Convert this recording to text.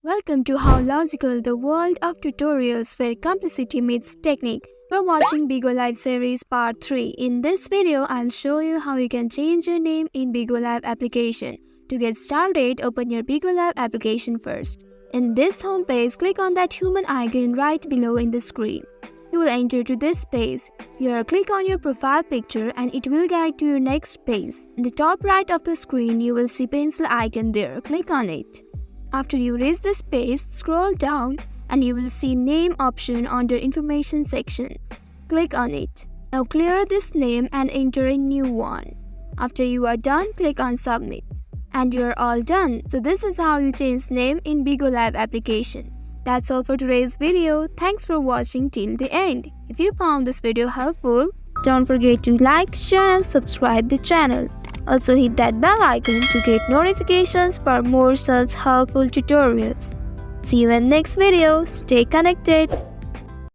Welcome to How Logical, the world of tutorials where complexity meets technique. We're watching BIGO Live series part 3. In this video, I'll show you how you can change your name in BIGO Live application. To get started, open your BIGO Live application first. In this homepage, click on that human icon right below in the screen. You will enter to this page. Here, click on your profile picture and it will guide to your next page. In the top right of the screen, you will see pencil icon there. Click on it. After you reach this page, scroll down and you will see name option under information section. Click on it. Now clear this name and enter a new one. After you are done, click on submit. And you are all done. So this is how you change name in BIGO Live application. That's all for today's video. Thanks for watching till the end. If you found this video helpful, don't forget to like, share and subscribe the channel. Also hit that bell icon to get notifications for more such helpful tutorials. See you in next video. Stay connected.